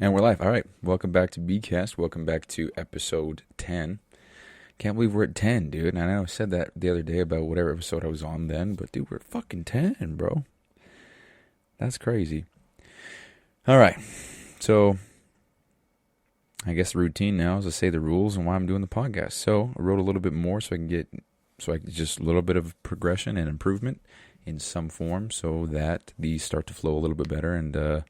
And we're live. All right. Welcome back to BCast. Welcome back to episode 10. Can't believe we're at 10, dude. And I know I said that the other day about whatever episode I was on then, but dude, we're at fucking 10, bro. That's crazy. All right. So I guess the routine now is to say the rules and why I'm doing the podcast. So I wrote a little bit more so I can just a little bit of progression and improvement in some form so that these start to flow a little bit better and,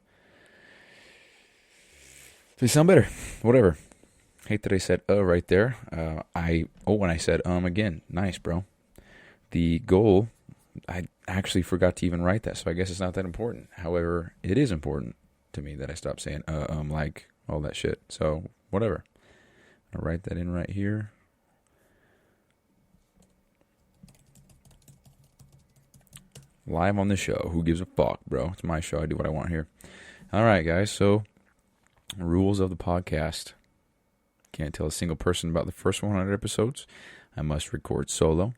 they sound better. Whatever. Hate that I said right there. When I said again. Nice, bro. The goal, I actually forgot to even write that, so I guess it's not that important. However, it is important to me that I stop saying like all that shit. So, whatever. I'll write that in right here. Live on the show. Who gives a fuck, bro? It's my show. I do what I want here. All right, guys. So, rules of the podcast. Can't tell a single person about the first 100 episodes. I must record solo.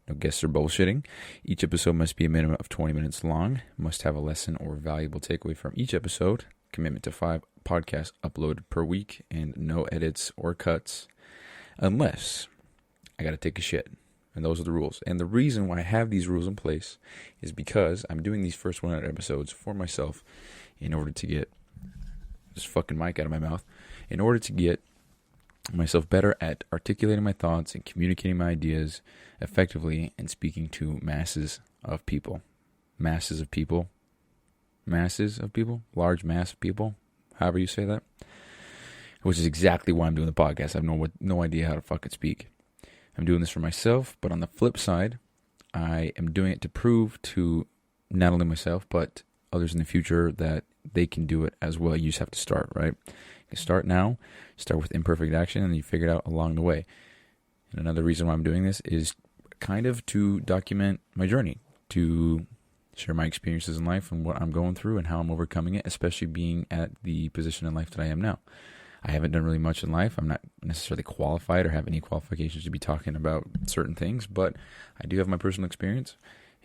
No guests are bullshitting. Each episode must be a minimum of 20 minutes long. Must have a lesson or valuable takeaway from each episode. Commitment to 5 podcasts uploaded per week and no edits or cuts unless I gotta take a shit. And those are the rules. And the reason why I have these rules in place is because I'm doing these first 100 episodes for myself in order to get this fucking mic out of my mouth, in order to get myself better at articulating my thoughts and communicating my ideas effectively and speaking to masses of people, large mass of people, however you say that, which is exactly why I'm doing the podcast. I have no idea how to fucking speak. I'm doing this for myself, but on the flip side, I am doing it to prove to not only myself, but others in the future that they can do it as well. You just have to start, right? You start now, start with imperfect action, and you figure it out along the way. And another reason why I'm doing this is kind of to document my journey, to share my experiences in life and what I'm going through and how I'm overcoming it, especially being at the position in life that I am now. I haven't done really much in life. I'm not necessarily qualified or have any qualifications to be talking about certain things, but I do have my personal experience,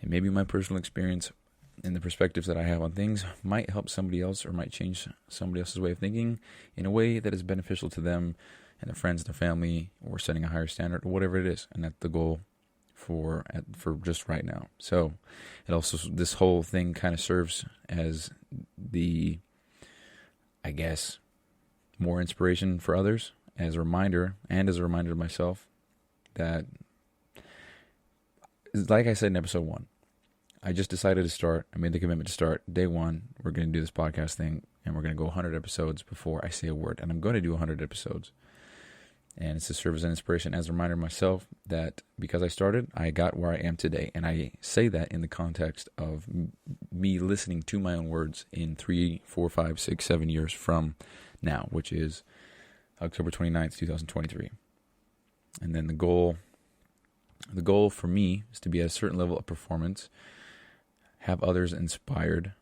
and maybe my personal experience and the perspectives that I have on things might help somebody else or might change somebody else's way of thinking in a way that is beneficial to them and their friends, their family, or setting a higher standard or whatever it is. And that's the goal for just right now. So it also, this whole thing kind of serves as the, I guess, more inspiration for others, as a reminder to myself that, like I said in episode 1, I just decided to start. I made the commitment to start. Day 1, we're going to do this podcast thing, and we're going to go 100 episodes before I say a word. And I'm going to do 100 episodes. And it's to serve as an inspiration, as a reminder to myself that because I started, I got where I am today. And I say that in the context of me listening to my own words in 3, 4, 5, 6, 7 years from now, which is October 29th, 2023. And then the goal for me is to be at a certain level of performance, have others inspired.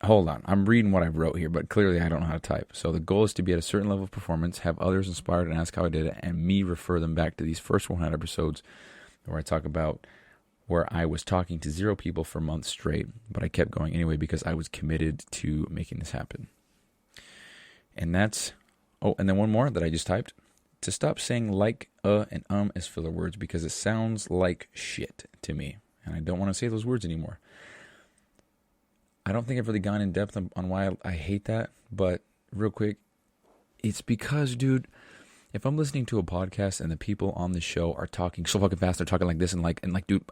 Hold on, I'm reading what I wrote here, but clearly I don't know how to type. So the goal is to be at a certain level of performance, have others inspired and ask how I did it, and me refer them back to these first 100 episodes where I talk about where I was talking to 0 people for months straight, but I kept going anyway because I was committed to making this happen. And that's, and then one more that I just typed, to stop saying like, and as filler words because it sounds like shit to me. And I don't want to say those words anymore. I don't think I've really gone in depth on why I hate that, but real quick, it's because, dude, if I'm listening to a podcast and the people on the show are talking so fucking fast, they're talking like this and like, dude,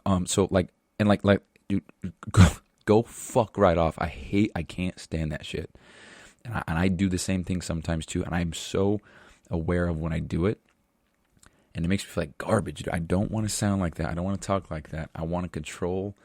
dude, go fuck right off. I can't stand that shit. And I do the same thing sometimes too, and I'm so aware of when I do it, and it makes me feel like garbage. Dude. I don't want to sound like that. I don't want to talk like that. I want to control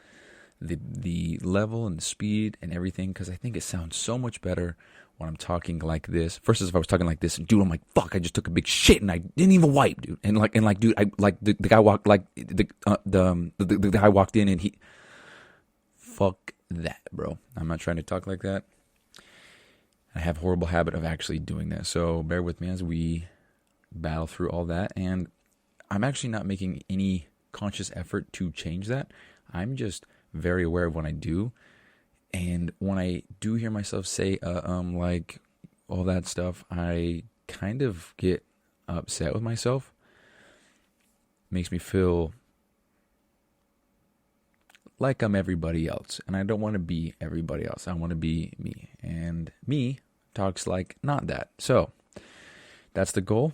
the level and the speed and everything because I think it sounds so much better when I'm talking like this versus if I was talking like this and dude, I'm like, fuck, I just took a big shit and I didn't even wipe, dude. And dude, I like the guy walked like the guy walked in and he, fuck that, bro. I'm not trying to talk like that. I have a horrible habit of actually doing that. So bear with me as we battle through all that. And I'm actually not making any conscious effort to change that. I'm just very aware of when I do. And when I do hear myself say, like, all that stuff, I kind of get upset with myself. Makes me feel like I'm everybody else, and I don't want to be everybody else. I want to be me, and me talks like not that. So that's the goal,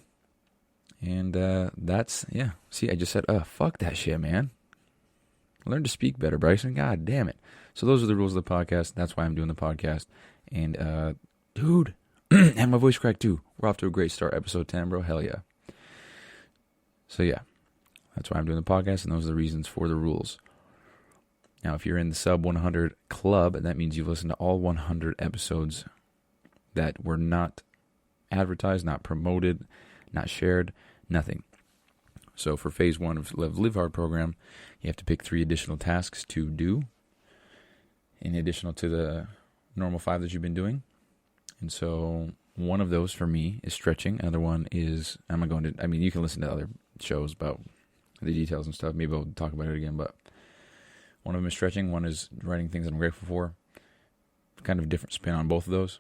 and that's, yeah. See, I just said, fuck that shit, man. Learn to speak better, Bryson. God damn it. So those are the rules of the podcast. That's why I'm doing the podcast. And, dude, and my voice cracked too. We're off to a great start. Episode 10, bro. Hell yeah. So yeah, that's why I'm doing the podcast, and those are the reasons for the rules. Now, if you're in the sub 100 club, that means you've listened to all 100 episodes that were not advertised, not promoted, not shared, nothing. So for phase 1 of Live Hard program, you have to pick 3 additional tasks to do, in addition to the normal 5 that you've been doing. And so one of those for me is stretching. Another one is, you can listen to other shows about the details and stuff. Maybe I'll talk about it again, but one of them is stretching. One is writing things that I'm grateful for. Kind of a different spin on both of those.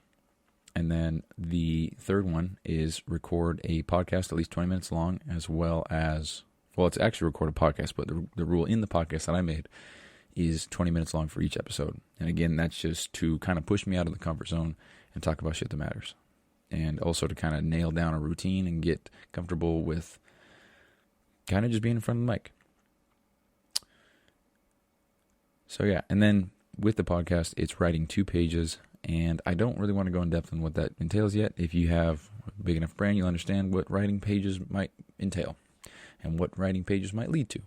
And then the third one is record a podcast at least 20 minutes long, as well as, it's actually record a podcast, but the rule in the podcast that I made is 20 minutes long for each episode. And again, that's just to kind of push me out of the comfort zone and talk about shit that matters. And also to kind of nail down a routine and get comfortable with kind of just being in front of the mic. So yeah, and then with the podcast, it's writing 2 pages, and I don't really want to go in depth on what that entails yet. If you have a big enough brain, you'll understand what writing pages might entail and what writing pages might lead to.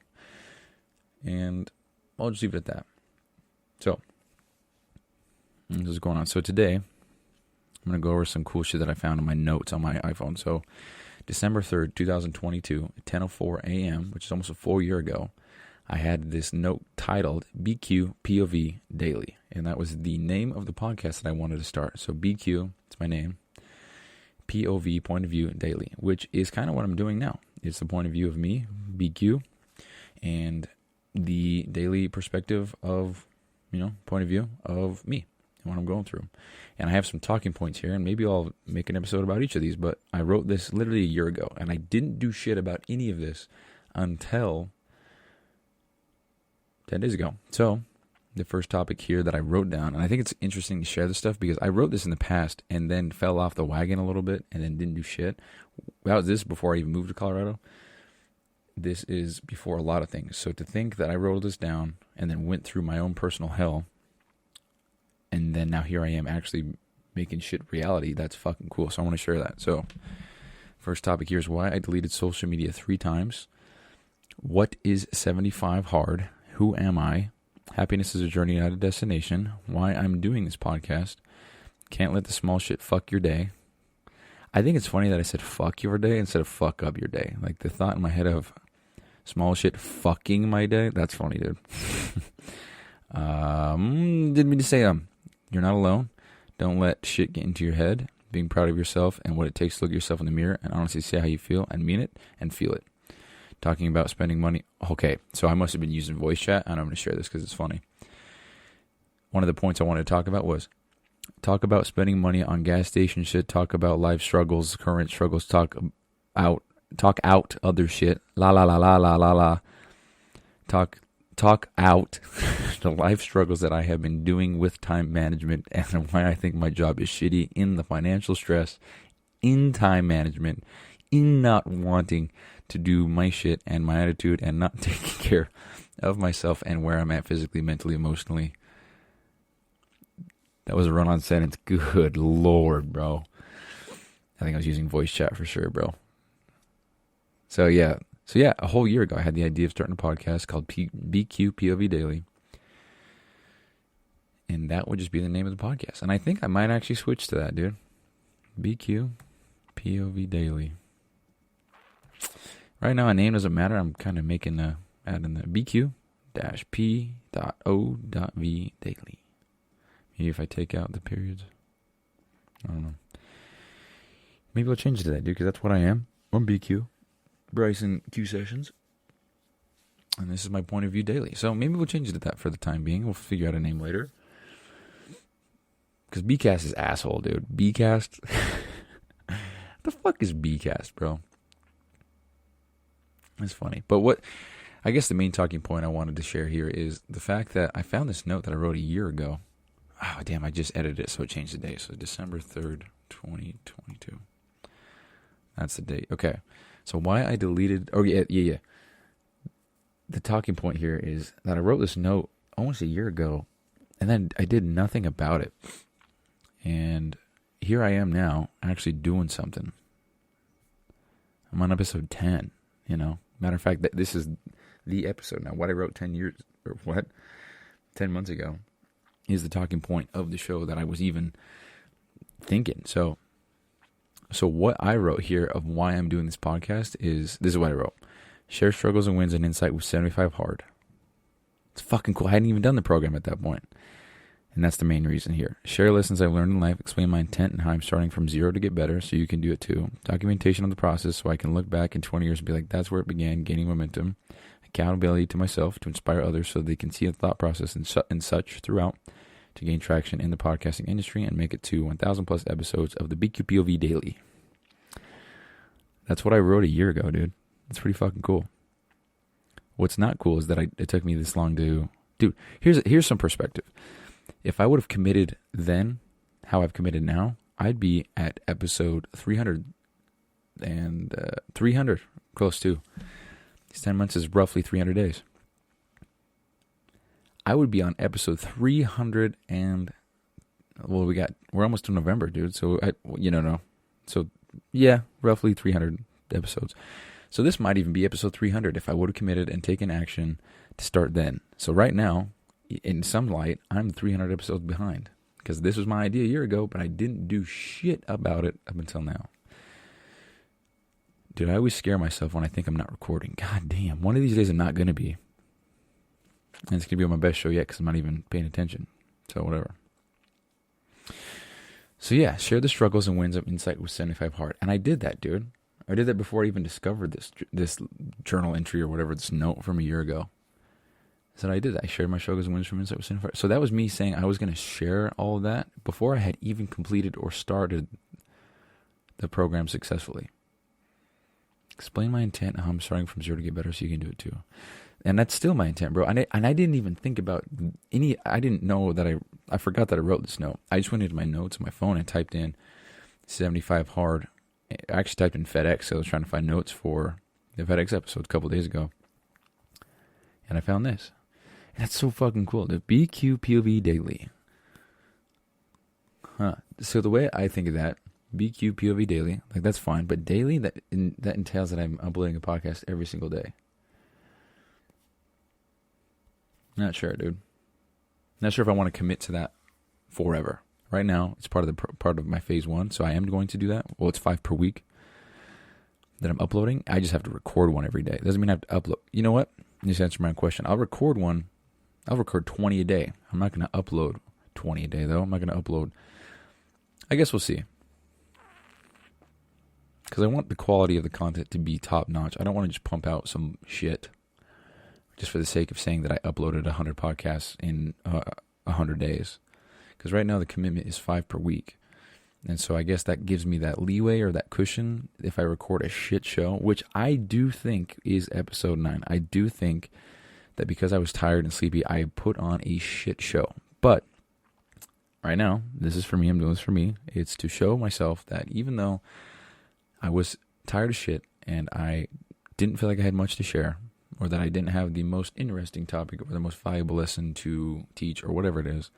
And I'll just leave it at that. So, this is going on. So today, I'm going to go over some cool shit that I found in my notes on my iPhone. So, December 3rd, 2022, at 10:04 a.m., which is almost a full year ago, I had this note titled bq.POV Daily. And that was the name of the podcast that I wanted to start. So BQ, it's my name. POV, point of view, daily, which is kind of what I'm doing now. It's the point of view of me, BQ, and the daily perspective of, point of view of me and what I'm going through. And I have some talking points here, and maybe I'll make an episode about each of these, but I wrote this literally a year ago, and I didn't do shit about any of this until 10 days ago. So, the first topic here that I wrote down, and I think it's interesting to share this stuff because I wrote this in the past and then fell off the wagon a little bit and then didn't do shit. That was this before I even moved to Colorado. This is before a lot of things. So to think that I wrote this down and then went through my own personal hell, and then now here I am actually making shit reality, that's fucking cool. So I want to share that. So, first topic here is why I deleted social media 3 times. What is 75 hard? Who am I? Happiness is a journey, not a destination. Why I'm doing this podcast. Can't let the small shit fuck your day. I think it's funny that I said fuck your day instead of fuck up your day. Like the thought in my head of small shit fucking my day. That's funny, dude. Didn't mean to say you're not alone. Don't let shit get into your head. Being proud of yourself and what it takes to look at yourself in the mirror and honestly say how you feel and mean it and feel it. Talking about spending money. Okay, so I must have been using voice chat, and I'm going to share this because it's funny. One of the points I wanted to talk about was talk about spending money on gas station shit, talk about life struggles, current struggles, talk out other shit, la la la la la la la. Talk out the life struggles that I have been doing with time management and why I think my job is shitty, in the financial stress, in time management, in not wanting to do my shit and my attitude and not taking care of myself and where I'm at physically, mentally, emotionally. That was a run-on sentence. Good Lord, bro. I think I was using voice chat for sure, bro. So yeah, a whole year ago I had the idea of starting a podcast called bq.POV Daily. And that would just be the name of the podcast. And I think I might actually switch to that, dude. bq.POV Daily. Right now, a name doesn't matter. I'm kind of making adding the bq-p.o.v daily. Maybe if I take out the periods. I don't know. Maybe I'll change it to that, dude, because that's what I am. I'm BQ. Bryson Q Sessions. And this is my point of view daily. So maybe we'll change it to that for the time being. We'll figure out a name later. Because Bcast is asshole, dude. Bcast? The fuck is Bcast, bro? It's funny. But what, I guess the main talking point I wanted to share here is the fact that I found this note that I wrote a year ago. Oh, damn, I just edited it, so it changed the date. So December 3rd, 2022. That's the date. Okay. So why I deleted, yeah. The talking point here is that I wrote this note almost a year ago, and then I did nothing about it. And here I am now, actually doing something. I'm on episode 10, you know. Matter of fact, this is the episode now. What I wrote 10 months ago is the talking point of the show that I was even thinking. So what I wrote here of why I'm doing this podcast is, this is what I wrote. Share struggles and wins and insight with 75 Hard. It's fucking cool. I hadn't even done the program at that point. And that's the main reason here. Share lessons I've learned in life, explain my intent and how I'm starting from zero to get better so you can do it too. Documentation of the process so I can look back in 20 years and be like, that's where it began, gaining momentum. Accountability to myself to inspire others so they can see the thought process and such throughout to gain traction in the podcasting industry and make it to 1,000 plus episodes of the bq.POV daily. That's what I wrote a year ago, dude. It's pretty fucking cool. What's not cool is that it took me this long to... Dude, here's some perspective. If I would have committed then, how I've committed now, I'd be at episode 300 and 300, close to. These 10 months is roughly 300 days. I would be on episode 300 and... Well, we're almost to November, dude. So, So, yeah, roughly 300 episodes. So this might even be episode 300 if I would have committed and taken action to start then. So right now, in some light, I'm 300 episodes behind. Because this was my idea a year ago, but I didn't do shit about it up until now. Dude, I always scare myself when I think I'm not recording. God damn, one of these days I'm not going to be. And it's going to be on my best show yet because I'm not even paying attention. So whatever. So yeah, share the struggles and wins of insight with 75 Hard. And I did that, dude. I did that before I even discovered this journal entry or whatever, this note from a year ago. So I did that. I shared my struggles and wins from insight with 75 Hard. So that was me saying I was going to share all of that before I had even completed or started the program successfully. Explain my intent and how I'm starting from zero to get better so you can do it too. And that's still my intent, bro. And I didn't even think about I didn't know that I forgot that I wrote this note. I just went into my notes on my phone and typed in 75 Hard. I actually typed in FedEx, so I was trying to find notes for the FedEx episode a couple of days ago. And I found this. And that's so fucking cool. The bq.POV daily. Huh. So the way I think of that, bq.POV daily, like that's fine. But daily, that entails that I'm uploading a podcast every single day. Not sure, dude. Not sure if I want to commit to that forever. Right now, it's part of my phase 1, so I am going to do that. Well, it's 5 per week that I'm uploading. I just have to record one every day. It doesn't mean I have to upload. You know what? Just answer my question. I'll record 20 a day. I'm not going to upload 20 a day, though. I'm not going to upload. I guess we'll see. Because I want the quality of the content to be top notch. I don't want to just pump out some shit just for the sake of saying that I uploaded 100 podcasts in 100 days. Because right now the commitment is 5 per week. And so I guess that gives me that leeway or that cushion if I record a shit show, which I do think is episode 9. I do think that because I was tired and sleepy, I put on a shit show. But right now, this is for me. I'm doing this for me. It's to show myself that even though I was tired of shit and I didn't feel like I had much to share, or that I didn't have the most interesting topic or the most valuable lesson to teach or whatever it is,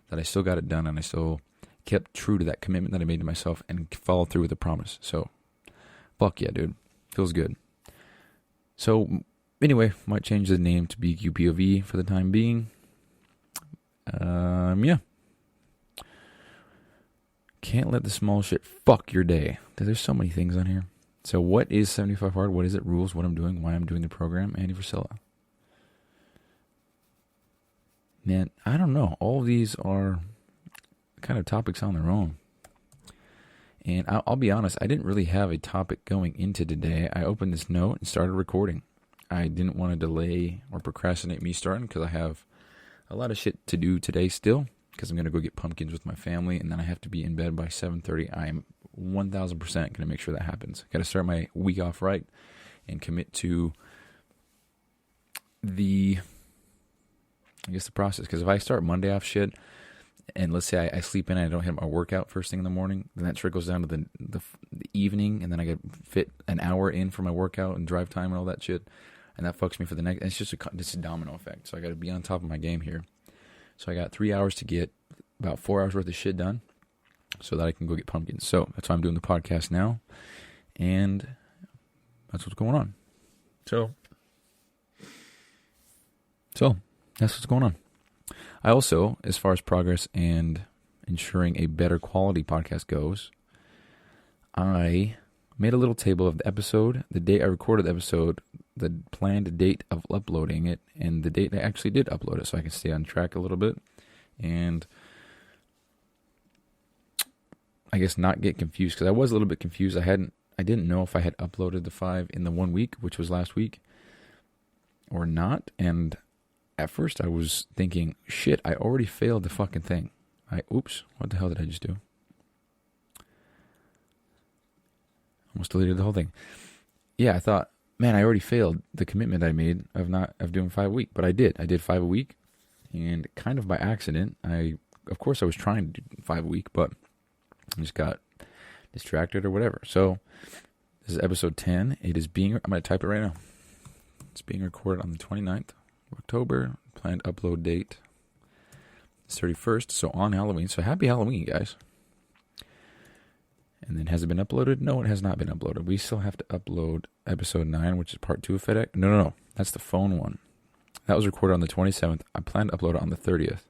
that I still got it done and I still kept true to that commitment that I made to myself and followed through with the promise. So, fuck yeah, dude. Feels good. So, anyway, might change the name to bq.POV for the time being. Yeah. Can't let the small shit fuck your day. There's so many things on here. So what is 75 Hard? What is it? Rules, what I'm doing, why I'm doing the program, Andy Frisella. Man, I don't know. All of these are kind of topics on their own. And I'll be honest, I didn't really have a topic going into today. I opened this note and started recording. I didn't want to delay or procrastinate me starting because I have a lot of shit to do today still. because I'm going to go get pumpkins with my family, and then I have to be in bed by 7:30. I am 1,000% going to make sure that happens. Got to start my week off right and commit to the process. Because if I start Monday off shit, and let's say I sleep in and I don't hit my workout first thing in the morning, then that trickles down to the evening, and then I get fit an hour in for my workout and drive time and all that shit, and that fucks me for the next. And it's just a domino effect. So I got to be on top of my game here. So I got 3 hours to get about 4 hours worth of shit done, so that I can go get pumpkins. So that's why I'm doing the podcast now, and that's what's going on. So that's what's going on. I also, as far as progress and ensuring a better quality podcast goes, I made a little table of the episode, the date I recorded the episode, the planned date of uploading it, and the date I actually did upload it, so I can stay on track a little bit, and I guess not get confused, because I was a little bit confused. I didn't know if I had uploaded the 5 in the 1 week, which was last week, or not, and at first I was thinking, shit, I already failed the fucking thing. Oops, what the hell did I just do? Almost deleted the whole thing. Yeah, I thought, man, I already failed the commitment I made of doing 5 a week, but I did. I did 5 a week, and kind of by accident, of course I was trying to do 5 a week, but I just got distracted or whatever. So this is episode 10. I'm going to type it right now. It's being recorded on the 29th of October. Planned upload date is 31st. So on Halloween. So happy Halloween, guys. And then has it been uploaded? No, it has not been uploaded. We still have to upload episode 9, which is part 2 of FedEx. No. That's the phone one. That was recorded on the 27th. I plan to upload it on the 30th.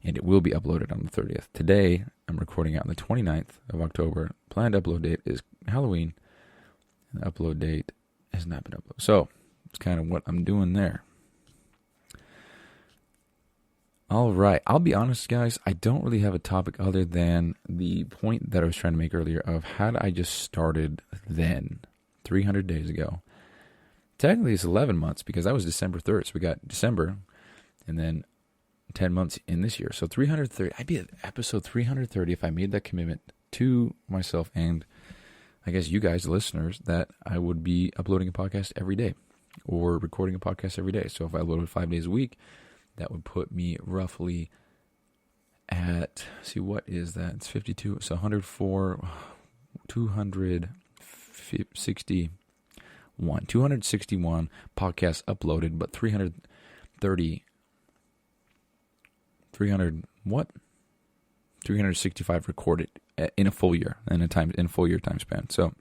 And it will be uploaded on the 30th. Today, I'm recording it on the 29th of October. Planned upload date is Halloween. And the upload date has not been uploaded. So, it's kind of what I'm doing there. All right. I'll be honest, guys. I don't really have a topic other than the point that I was trying to make earlier of had I just started then, 300 days ago. Technically, it's 11 months because that was December 3rd. So, we got December and then 10 months in this year. So 330, I'd be at episode 330 if I made that commitment to myself and I guess you guys, the listeners, that I would be uploading a podcast every day or recording a podcast every day. So if I uploaded 5 days a week, that would put me roughly at, what is that? It's 52. So 104, 261 podcasts uploaded, but 300 365 recorded in a full year, in a full year time span. So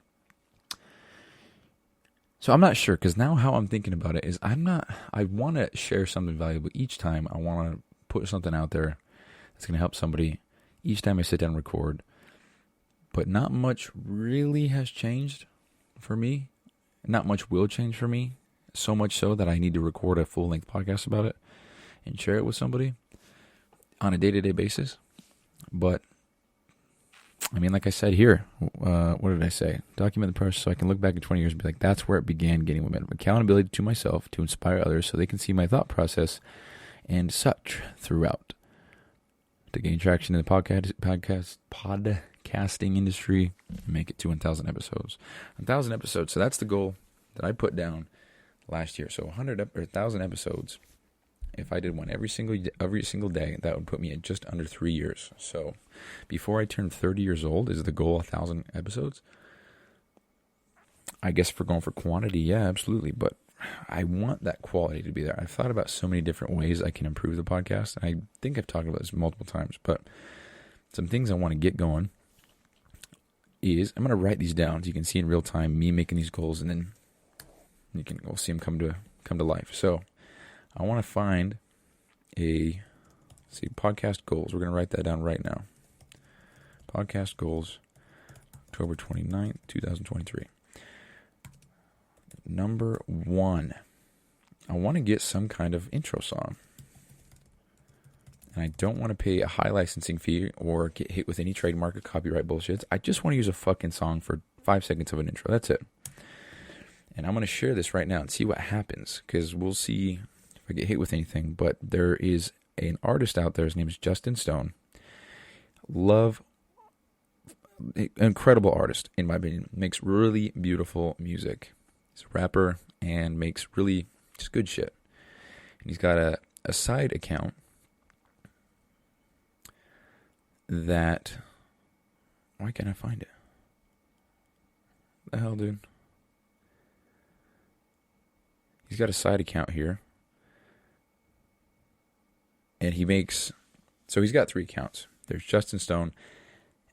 I'm not sure, because now how I'm thinking about it is I want to share something valuable each time. I want to put something out there that's going to help somebody each time I sit down and record. But not much really has changed for me. Not much will change for me. So much so that I need to record a full-length podcast about it and share it with somebody on a day-to-day basis. But I mean, like I said here, what did I say? Document the process so I can look back in 20 years and be like, that's where it began, getting momentum. Accountability to myself to inspire others so they can see my thought process and such throughout. To gain traction in the podcasting industry, make it to 1,000 episodes. 1,000 episodes. So that's the goal that I put down last year. So 1,000 episodes. If I did one every single day, that would put me at just under 3 years. So before I turn 30 years old, is the goal 1,000 episodes? I guess if we're going for quantity, yeah, absolutely. But I want that quality to be there. I've thought about so many different ways I can improve the podcast. I think I've talked about this multiple times, but some things I want to get going is I'm going to write these down so you can see in real time me making these goals, and then we'll see them come to life. So I want to find podcast goals. We're going to write that down right now. Podcast goals, October 29th, 2023. Number 1, I want to get some kind of intro song. And I don't want to pay a high licensing fee or get hit with any trademark or copyright bullshit. I just want to use a fucking song for 5 seconds of an intro. That's it. And I'm going to share this right now and see what happens, because we'll see if I get hit with anything. But there is an artist out there. His name is Justin Stone. Love, incredible artist, in my opinion. Makes really beautiful music. He's a rapper and makes really just good shit. And he's got a side account that... Why can't I find it? What the hell, dude? He's got a side account here. And he makes... So he's got 3 accounts. There's Justin Stone,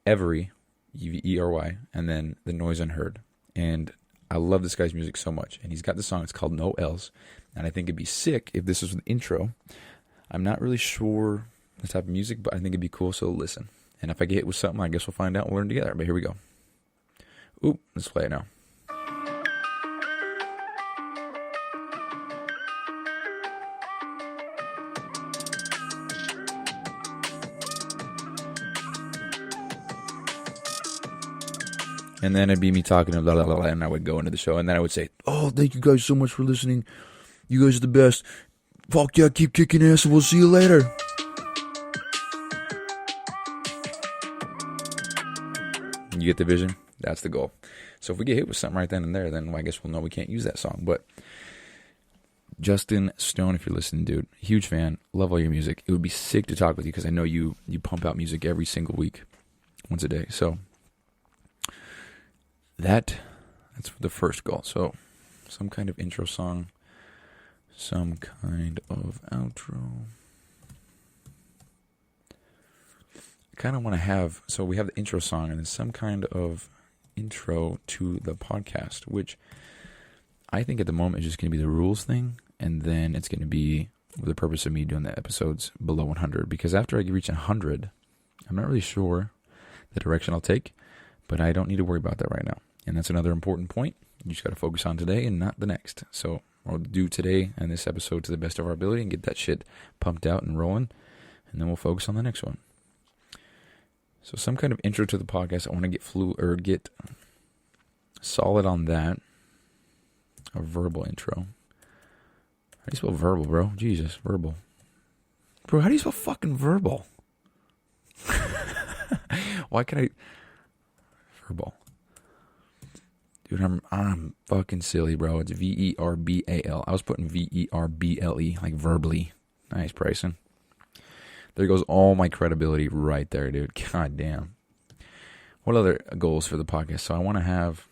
Every, Every, and then The Noise Unheard. And I love this guy's music so much. And he's got the song, it's called No Else. And I think it'd be sick if this was an intro. I'm not really sure the type of music, but I think it'd be cool, so listen. And if I get hit with something, I guess we'll find out and learn together. But here we go. Oop, let's play it now. And then it'd be me talking blah, blah, blah, blah, and I would go into the show. And then I would say, oh, thank you guys so much for listening. You guys are the best. Fuck yeah, keep kicking ass, and we'll see you later. You get the vision? That's the goal. So if we get hit with something right then and there, then I guess we'll know we can't use that song. But Justin Stone, if you're listening, dude, huge fan. Love all your music. It would be sick to talk with you because I know you pump out music every single week, once a day. So that's the first goal. So some kind of intro song, some kind of outro. I kind of want to have, so we have the intro song and then some kind of intro to the podcast, which I think at the moment is just going to be the rules thing. And then it's going to be for the purpose of me doing the episodes below 100. Because after I reach 100, I'm not really sure the direction I'll take. But I don't need to worry about that right now. And that's another important point. You just got to focus on today and not the next. So we'll do today and this episode to the best of our ability and get that shit pumped out and rolling. And then we'll focus on the next one. So some kind of intro to the podcast. I want to get solid on that. A verbal intro. How do you spell verbal, bro? Jesus, verbal. Bro, how do you spell fucking verbal? Why can I... Verbal. Dude, I'm fucking silly, bro. It's V-E-R-B-A-L. I was putting V-E-R-B-L-E, like verbally. Nice, Bryson. There goes all my credibility right there, dude. God damn. What other goals for the podcast? So I want to have...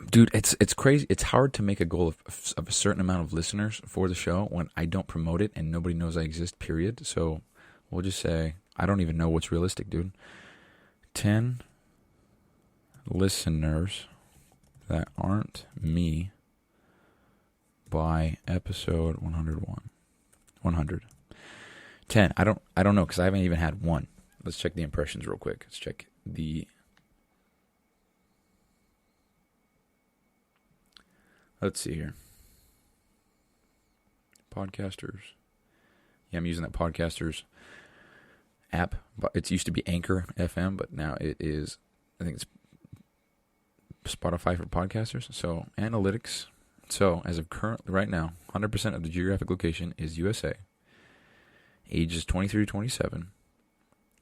Dude, it's crazy. It's hard to make a goal of a certain amount of listeners for the show when I don't promote it and nobody knows I exist, period. So we'll just say, I don't even know what's realistic, dude. 10 listeners that aren't me by episode 101. 100. 10. I don't know because I haven't even had one. Let's check the impressions real quick. Let's check the... Let's see here. Podcasters. Yeah, I'm using that Podcasters app. But it used to be Anchor FM, but now it is, I think it's Spotify for podcasters. So, analytics. So, as of currently, right now, 100% of the geographic location is USA. Ages 23 to 27.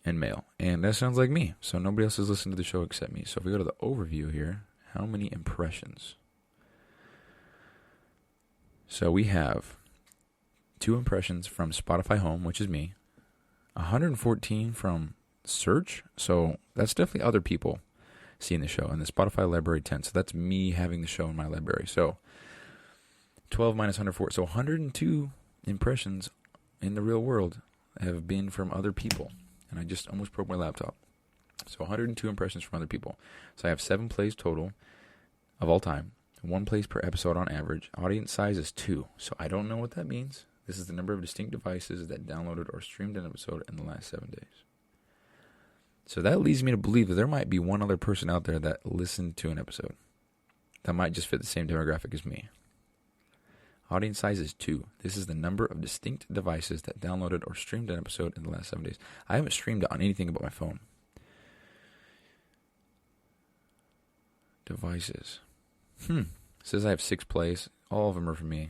And male. And that sounds like me. So, nobody else has listened to the show except me. So, if we go to the overview here, how many impressions? So we have 2 impressions from Spotify Home, which is me, 114 from Search, so that's definitely other people seeing the show, and the Spotify library 10, so that's me having the show in my library. So 12 minus 104, so 102 impressions in the real world have been from other people, and I just almost broke my laptop. So 102 impressions from other people. So I have 7 plays total of all time. 1 plays per episode on average. Audience size is 2. So I don't know what that means. This is the number of distinct devices that downloaded or streamed an episode in the last 7 days. So that leads me to believe that there might be one other person out there that listened to an episode. That might just fit the same demographic as me. Audience size is 2. This is the number of distinct devices that downloaded or streamed an episode in the last 7 days. I haven't streamed on anything but my phone. Devices. It says I have 6 plays. All of them are for me.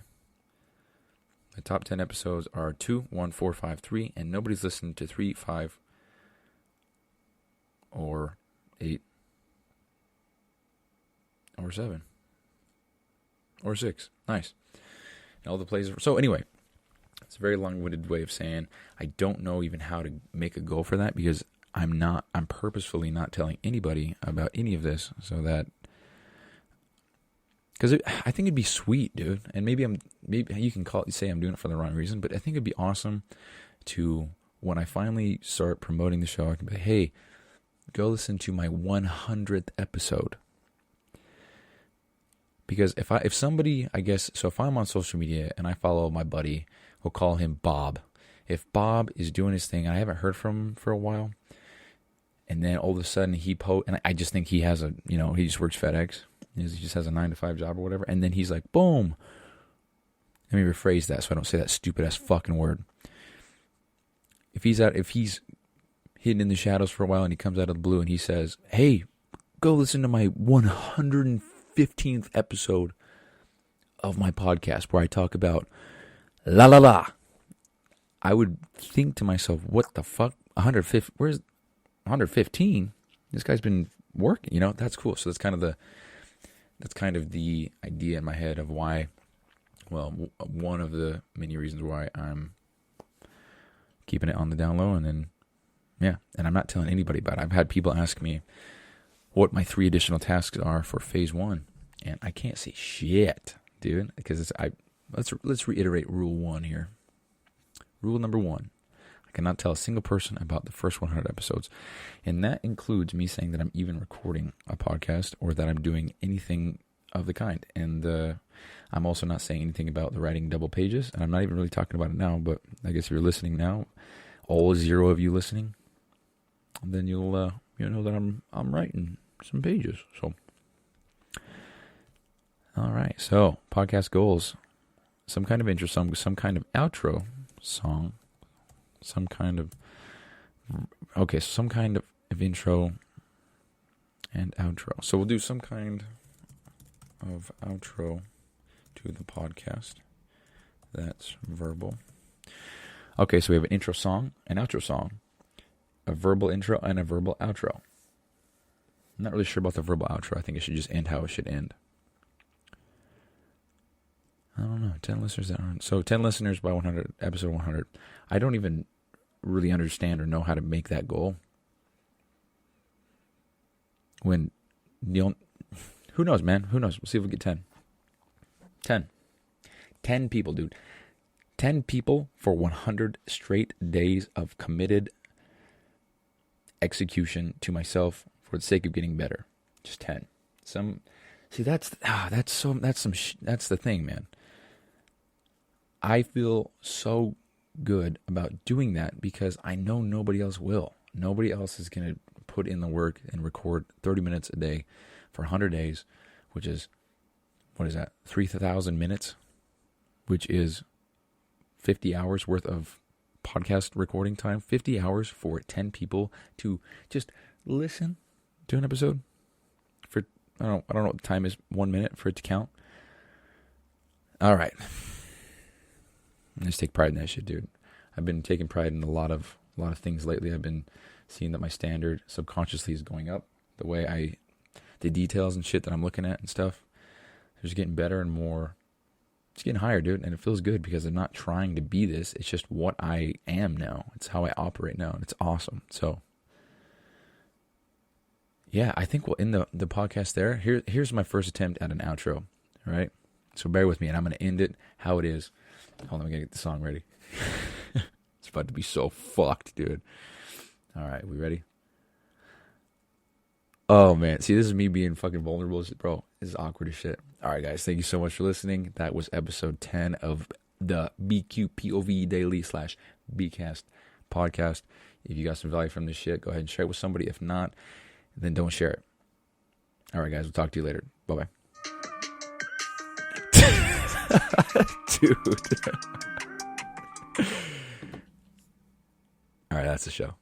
The top 10 episodes are 2, 1, 4, 5, 3, and nobody's listened to 3, 5, or 8, or 7, or 6. Nice. And all the plays. So anyway, it's a very long-winded way of saying I don't know even how to make a goal for that, because I'm purposefully not telling anybody about any of this, so that, because I think it'd be sweet, dude. And maybe you can say I'm doing it for the wrong reason, but I think it'd be awesome to, when I finally start promoting the show, I can be like, hey, go listen to my 100th episode. Because if somebody, I guess, so if I'm on social media and I follow my buddy, we'll call him Bob. If Bob is doing his thing and I haven't heard from him for a while, and then all of a sudden and I just think he has he just works FedEx. He just has a 9-to-5 job or whatever. And then he's like, boom. Let me rephrase that so I don't say that stupid ass fucking word. If he's hidden in the shadows for a while and he comes out of the blue and he says, hey, go listen to my 115th episode of my podcast where I talk about la la la. I would think to myself, what the fuck? 150? Where's 115? This guy's been working, that's cool. So that's kind of the idea in my head of why, one of the many reasons why I'm keeping it on the down low. And then, and I'm not telling anybody about it. I've had people ask me what my 3 additional tasks are for phase 1. And I can't say shit, dude, because let's reiterate rule 1 here. Rule number 1. I cannot tell a single person about the first 100 episodes. And that includes me saying that I'm even recording a podcast or that I'm doing anything of the kind. And I'm also not saying anything about the writing double pages. And I'm not even really talking about it now, but I guess if you're listening now, all 0 of you listening, then you'll know that I'm writing some pages. So, all right. So, podcast goals. Some kind of intro song, some kind of outro song. Some kind of intro and outro. So we'll do some kind of outro to the podcast. That's verbal. Okay, so we have an intro song, an outro song, a verbal intro, and a verbal outro. I'm not really sure about the verbal outro. I think it should just end how it should end. I don't know. 10 listeners that aren't. So 10 listeners by 100, episode 100. I don't even really understand or know how to make that goal. Who knows, man? Who knows? We'll see if we get 10. 10 people, dude. 10 people for 100 straight days of committed execution to myself for the sake of getting better. Just 10. That's the thing, man. I feel so good about doing that because I know nobody else will. Nobody else is going to put in the work and record 30 minutes a day for 100 days, which is, 3,000 minutes, which is 50 hours worth of podcast recording time. 50 hours for 10 people to just listen to an episode for, I don't know what the time is, 1 minute for it to count. All right. I just take pride in that shit, dude. I've been taking pride in a lot of things lately. I've been seeing that my standard subconsciously is going up. The details and shit that I'm looking at and stuff, they're just getting better and more. It's getting higher, dude, and it feels good because I'm not trying to be this. It's just what I am now. It's how I operate now, and it's awesome. So, yeah, I think we'll end the podcast there. Here's my first attempt at an outro, all right? So bear with me, and I'm going to end it how it is. Hold on, I'm going to get the song ready. It's about to be so fucked, dude. All right, we ready? Oh, man. See, this is me being fucking vulnerable. Bro, this is awkward as shit. All right, guys. Thank you so much for listening. That was episode 10 of the bq.POV daily / bcast podcast. If you got some value from this shit, go ahead and share it with somebody. If not, then don't share it. All right, guys. We'll talk to you later. Bye-bye. Dude. All right, that's the show.